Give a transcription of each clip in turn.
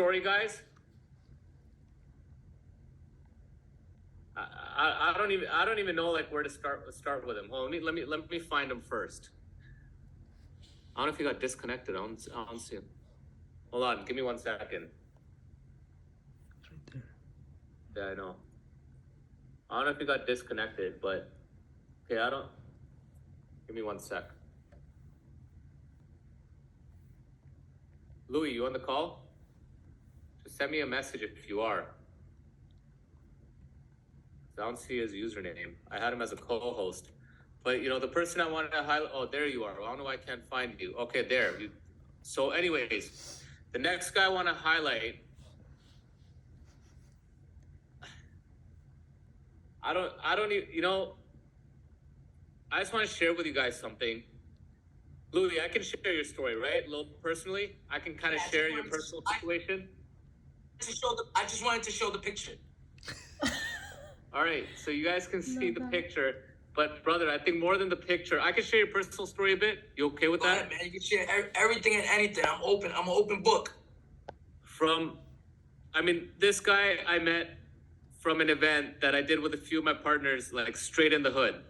story, guys? I don't even know like where to start with him. Well, let me find him first. I don't know if he got disconnected. I don't see him. Hold on, give me 1 second. Right there. Yeah, I know. I don't know if he got disconnected, but okay, I don't. Give me 1 sec. Louis, you on the call? Just send me a message if you are. I don't see his username. I had him as a co-host. But, you know, the person I wanted to highlight... Oh, there you are. Well, I don't know why I can't find you. Okay, there. So, anyways, the next guy I want to highlight... I don't even... You know, I just want to share with you guys something. Louis, I can share your story, right? A little personally. I can kind of share your personal situation. I just wanted to show the picture. All right, so you guys can see the picture, but brother, I think more than the picture, I can share your personal story a bit. You okay with that? Go ahead, man. You can share everything and anything. I'm open. I'm an open book. This guy I met from an event that I did with a few of my partners, like straight in the hood.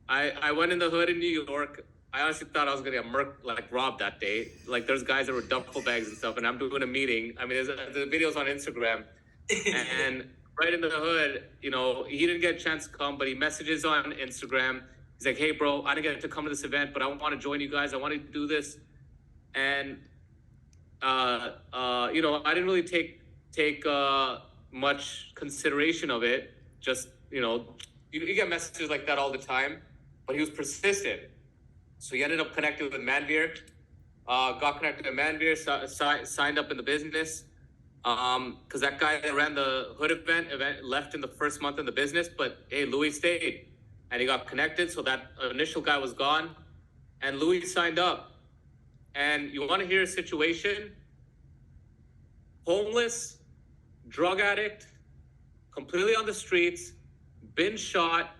I went in the hood in New York. I honestly thought I was gonna get robbed that day. Like there's guys that were duffel bags and stuff, and I'm doing a meeting. I mean, the videos on Instagram, and right in the hood, you know, he didn't get a chance to come, but he messages on Instagram. He's like, hey, bro, I didn't get to come to this event, but I want to join you guys. I want to do this. And, you know, I didn't really take much consideration of it. Just, you know, you get messages like that all the time, but he was persistent. So he ended up connecting with Manveer, got connected with Manveer, signed up in the business. Because that guy that ran the hood event left in the first month in the business, but hey, Louis stayed and he got connected. So that initial guy was gone and Louis signed up. And you want to hear a situation? Homeless, drug addict, completely on the streets, been shot.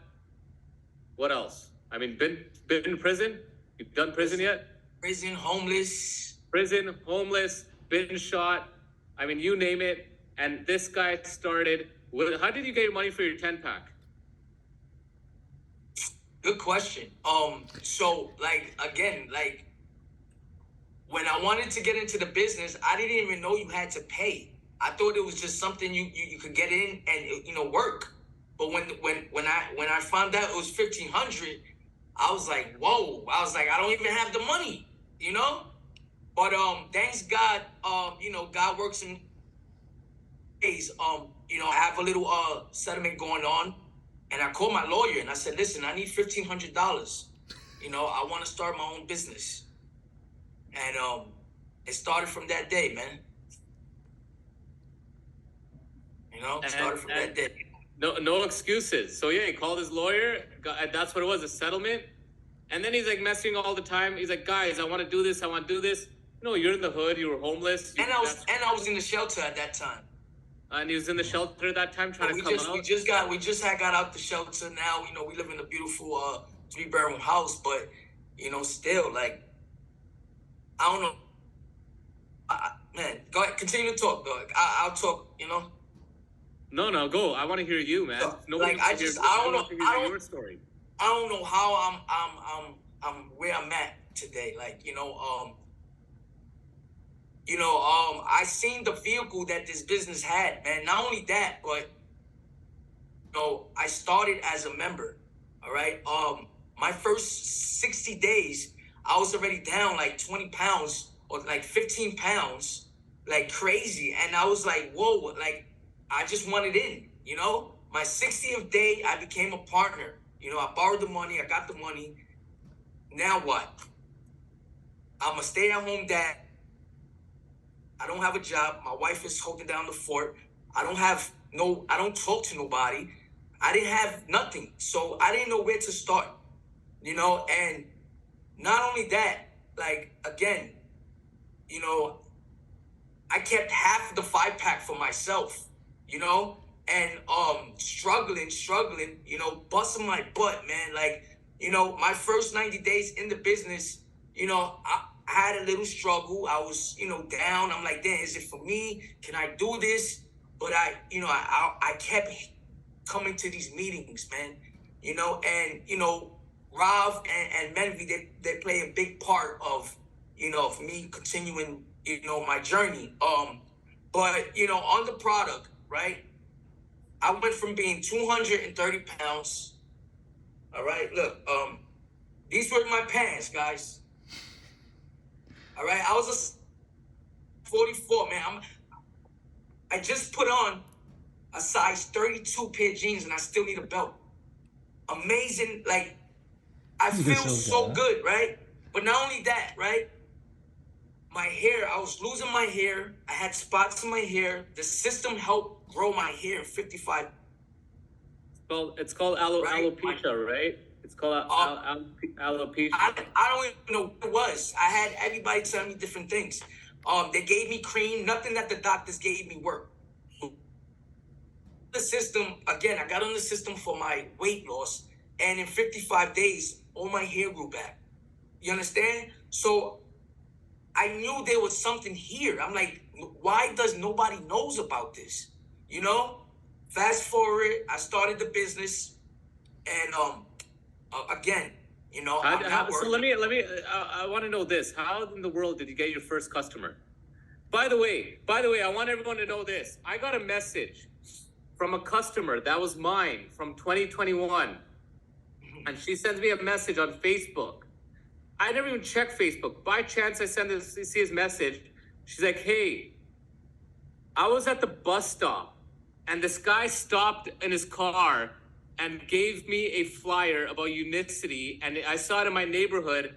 What else? I mean, been in prison? You've done prison yet? Prison, homeless, been shot. I mean, you name it. And this guy started with, how did you get your money for your 10-pack? Good question. So again, when I wanted to get into the business, I didn't even know you had to pay. I thought it was just something you could get in and, you know, work. But when I found out it was $1,500, I was like, whoa. I was like, I don't even have the money, you know? But thanks God, you know, God works in ways. You know, I have a little settlement going on, and I called my lawyer and I said, listen, I need $1,500. You know, I want to start my own business, and it started from that day, man. You know, started from that day. No excuses. So yeah, he called his lawyer. That's what it was, a settlement. And then he's like messaging all the time. He's like, guys, I want to do this. No, you're in the hood. You were homeless. And I was in the shelter at that time. And he was in the shelter at that time trying to come out. We just got out the shelter. Now, you know, we live in a beautiful 3-bedroom house. But, you know, still, like, I don't know. Man, go ahead. Continue to talk, though. I'll talk, you know. No, go. I want to hear you, man. I don't know how I'm where I'm at today. Like, I seen the vehicle that this business had, man. Not only that, but, you know, I started as a member, all right? My first 60 days, I was already down like 20 pounds or like 15 pounds, like crazy. And I was like, whoa, like, I just wanted in, you know? My 60th day, I became a partner. You know, I borrowed the money, I got the money. Now what? I'm a stay-at-home dad. I don't have a job. My wife is holding down the fort. I don't talk to nobody. I didn't have nothing. So I didn't know where to start, you know? And not only that, like, again, you know, I kept half the 5-pack for myself, you know? And struggling, you know, busting my butt, man. Like, you know, my first 90 days in the business, you know, had a little struggle. I was, down. I'm like, damn, is it for me? Can I do this? But I kept coming to these meetings, man. Rav and Menvi, they play a big part of, of me continuing, my journey. But on the product, right? I went from being 230 pounds. All right, look, these were my pants, guys. All right, I was a 44, man. I just put on a size 32 pair of jeans and I still need a belt. Amazing, like, I feel so good, right? But not only that, right? My hair, I was losing my hair. I had spots in my hair. The system helped grow my hair in 55. It's called alopecia, right? It's called alopecia. I don't even know what it was. I had everybody tell me different things. They gave me cream. Nothing that the doctors gave me worked. The system, again, I got on the system for my weight loss. And in 55 days, all my hair grew back. You understand? So I knew there was something here. I'm like, why does nobody knows about this? Fast forward, I started the business, and again, I'm not so let me. I want to know this: how in the world did you get your first customer? By the way, I want everyone to know this. I got a message from a customer that was mine from 2021, and she sends me a message on Facebook. I never even checked Facebook. By chance, I see his message. She's like, "Hey, I was at the bus stop, and this guy stopped in his car and gave me a flyer about Unicity, and I saw it in my neighborhood,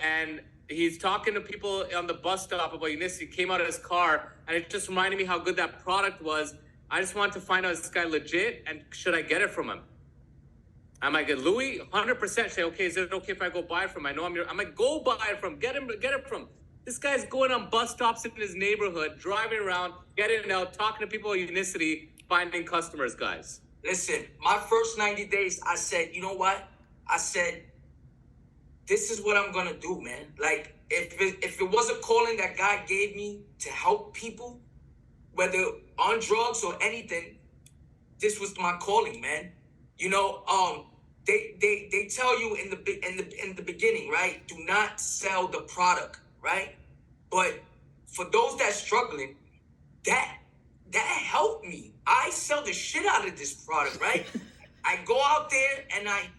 and he's talking to people on the bus stop about Unicity, came out of his car, and it just reminded me how good that product was. I just wanted to find out, is this guy legit, and should I get it from him?" I'm like, Louis, 100%. Say, okay, is it okay if I go buy it from him? I know I'm like, go buy it from him. Get it from him. This guy's going on bus stops in his neighborhood, driving around, getting out, talking to people at Unicity, finding customers, guys. Listen, my first 90 days, I said, you know what? I said, this is what I'm going to do, man. Like, if it was a calling that God gave me to help people, whether on drugs or anything, this was my calling, man. They tell you in the beginning, right? Do not sell the product, right? But for those that's struggling, that helped me. I sell the shit out of this product, right? I go out there and I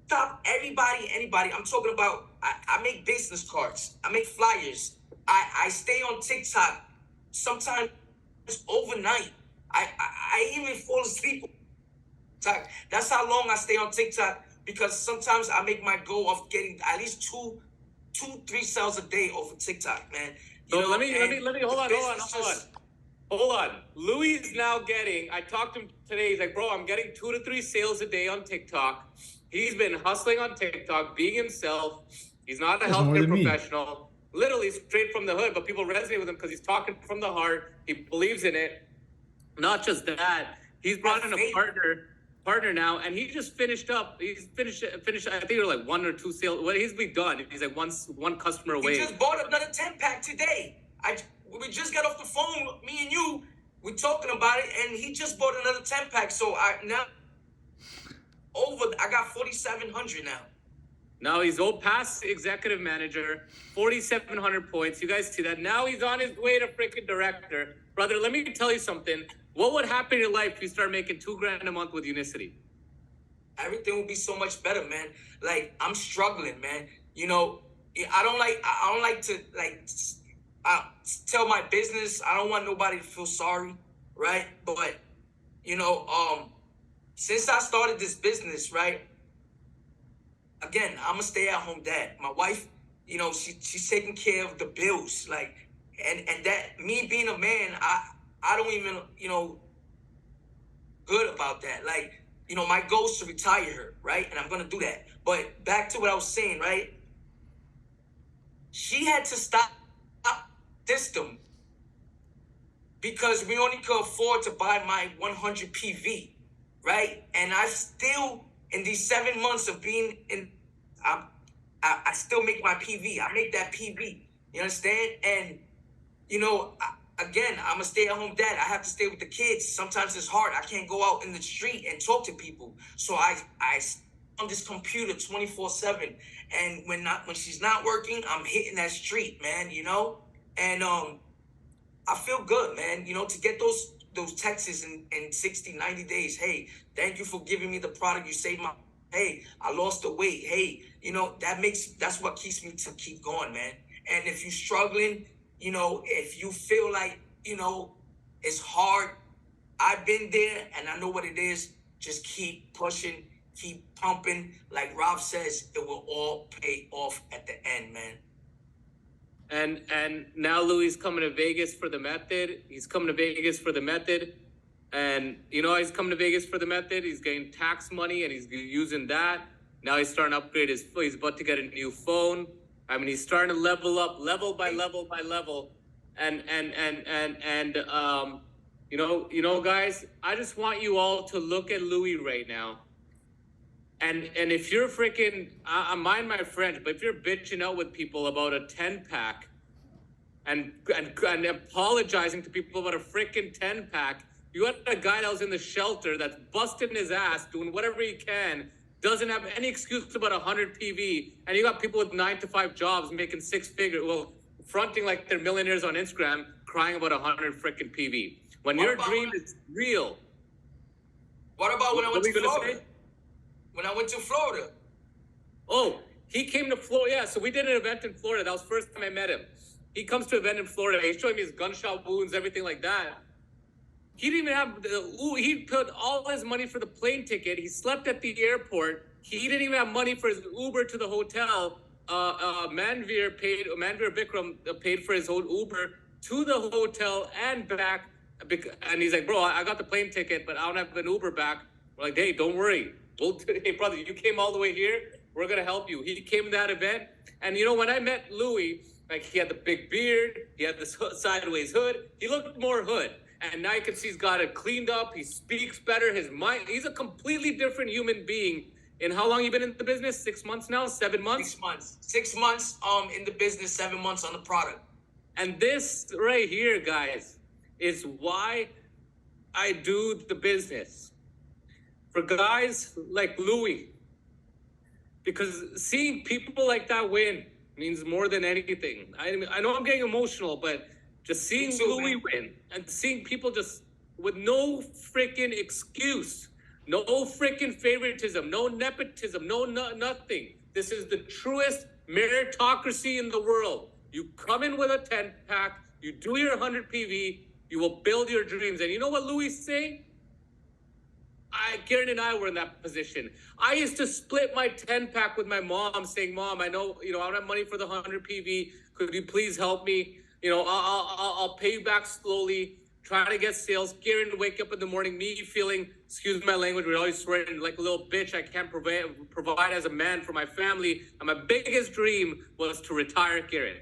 stop anybody. I'm talking about, I make business cards. I make flyers. I stay on TikTok, sometimes overnight. I even fall asleep. That's how long I stay on TikTok, because sometimes I make my goal of getting at least 2-3 sales a day over TikTok, man. Let me hold on. Louis is now getting, I talked to him today, he's like, bro, I'm getting 2 to 3 sales a day on TikTok. He's been hustling on TikTok, being himself. He's not a healthcare professional. Literally straight from the hood, but people resonate with him because he's talking from the heart. He believes in it. Not just that, he's brought in a partner now, and he just finished up. He's finished. I think there were like 1 or 2 sales. Well, he's been done. He's like one customer away. He just bought another 10-pack today. We just got off the phone, me and you. We're talking about it, and he just bought another 10-pack. So I got 4,700 now. Now he's past executive manager, 4,700 points. You guys see that? Now he's on his way to freaking director. Brother, let me tell you something. What would happen in your life if you start making $2,000 a month with Unicity? Everything will be so much better, man. Like, I'm struggling, man. I don't like to tell my business. I don't want nobody to feel sorry, right? But since I started this business, right? Again, I'm a stay-at-home dad. My wife, she's taking care of the bills, like, and that, me being a man, I don't even, good about that. Like, my goal is to retire her, right? And I'm going to do that. But back to what I was saying, right? She had to stop system because we only could afford to buy my 100 PV, right? And I still, in these 7 months of being in, I still make my PV. I make that PV. You understand? And again, I'm a stay-at-home dad. I have to stay with the kids. Sometimes it's hard. I can't go out in the street and talk to people. So I on this computer 24/7. And when she's not working, I'm hitting that street, man. And I feel good, man. To get those texts in 60, 90 days. Hey, thank you for giving me the product. You saved my. Hey, I lost the weight. Hey, that's what keeps me to keep going, man. And if you're struggling, if you feel like, it's hard, I've been there and I know what it is. Just keep pushing, keep pumping. Like Rob says, it will all pay off at the end, man. And now Louis coming to Vegas for the method. He's coming to Vegas for the method. And he's coming to Vegas for the method. He's getting tax money and he's using that. Now he's starting to upgrade his phone. He's about to get a new phone. I mean, he's starting to level up, level by level by level. And guys, I just want you all to look at Louis right now. And if you're freaking, I mind my French, but if you're bitching out with people about a 10-pack and apologizing to people about a freaking 10-pack, you got a guy that was in the shelter that's busting his ass, doing whatever he can, doesn't have any excuse about 100 PV, and you got people with 9-to-5 jobs making 6 figures, fronting like they're millionaires on Instagram, crying about 100 freaking PV. When your dream is real. What about when I went to Florida? When I went to Florida. Oh, he came to Florida. Yeah, so we did an event in Florida. That was the first time I met him. He comes to an event in Florida. He's showing me his gunshot wounds, everything like that. He didn't even have he put all his money for the plane ticket. He slept at the airport. He didn't even have money for his Uber to the hotel. Manveer Bikram paid for his whole Uber to the hotel and back. And he's like, bro, I got the plane ticket, but I don't have an Uber back. We're like, hey, don't worry. Hey, brother, you came all the way here. We're going to help you. He came to that event. And, when I met Louis, like he had the big beard. He had this sideways hood. He looked more hood. And now you can see he's got it cleaned up. He speaks better. His mind, he's a completely different human being. And how long you been in the business? 6 months now? 7 months? 6 months. 6 months in the business, 7 months on the product. And this right here, guys, is why I do the business. For guys like Louis. Because seeing people like that win means more than anything. I know I'm getting emotional, but just seeing Louis win and seeing people just with no freaking excuse, no freaking favoritism, no nepotism, nothing. This is the truest meritocracy in the world. You come in with a 10-pack, you do your 100 PV, you will build your dreams. And you know what Louis is saying? Karen and I were in that position. I used to split my 10-pack with my mom, saying, Mom, I know, I don't have money for the 100 PV. Could you please help me? I'll pay you back slowly, try to get sales. Karen would wake up in the morning, me feeling, excuse my language, we're always swearing like a little bitch. I can't provide as a man for my family. And my biggest dream was to retire Karen.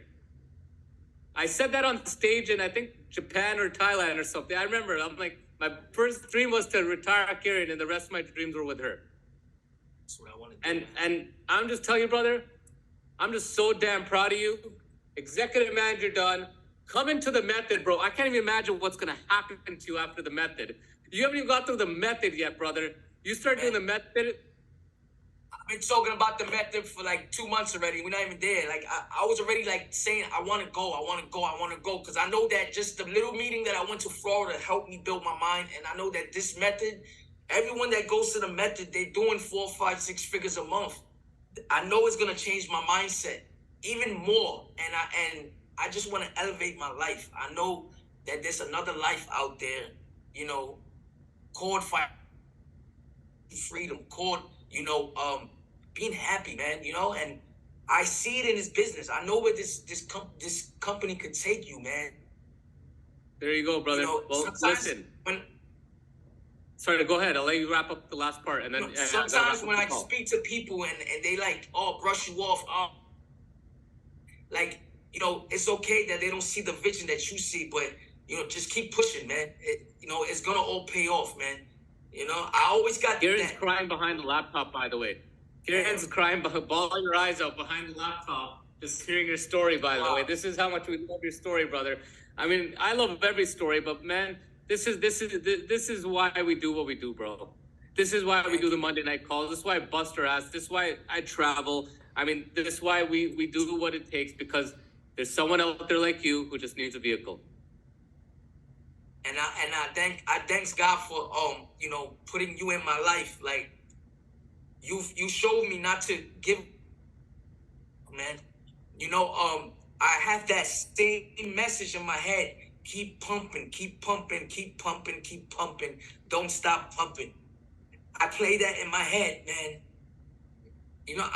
I said that on stage in, I think, Japan or Thailand or something. I remember, I'm like, my first dream was to retire Karen, and the rest of my dreams were with her. That's what I wanted to do. And I'm just telling you, brother, I'm just so damn proud of you. Executive manager done. Come into the method, bro. I can't even imagine what's going to happen to you after the method. You haven't even got through the method yet, brother. You start doing the method. I've been talking about the method for like 2 months already. We're not even there. Like I was already like saying, I want to go. Because I know that just the little meeting that I went to Florida helped me build my mind. And I know that this method, everyone that goes to the method, they're doing 4, 5, 6 figures a month. I know it's going to change my mindset even more. And I just want to elevate my life. I know that there's another life out there, called freedom, called, being happy, man, and I see it in his business. I know where this company could take you, man. There you go, brother. Well, listen. Sorry, go ahead. I'll let you wrap up the last part. And then sometimes when I speak to people and they like, brush you off, it's okay that they don't see the vision that you see, but, just keep pushing, man. It's going to all pay off, man. I always got Garen's crying behind the laptop, by the way. Karen's crying, bawling her eyes out behind the laptop, just hearing your story, by the way. This is how much we love your story, brother. I mean, I love every story, but man, this is why we do what we do, bro. This is why we do the Monday night calls. This is why I bust our ass. This is why I travel. I mean, this is why we do what it takes, because there's someone out there like you who just needs a vehicle. And I thanks God for putting you in my life. Like you showed me not to give, man. I have that same message in my head. Keep pumping, keep pumping, keep pumping, keep pumping. Don't stop pumping. I play that in my head, man.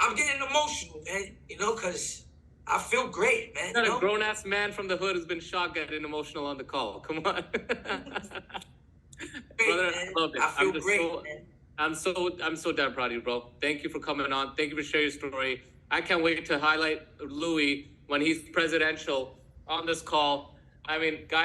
I'm getting emotional, man. Because I feel great, man. Not a grown-ass man from the hood who's been shot getting emotional on the call. Come on. Great, brother, man. I love it. I feel great, man. I'm so damn proud of you, bro. Thank you for coming on. Thank you for sharing your story. I can't wait to highlight Louis when he's presidential on this call. I mean, guys.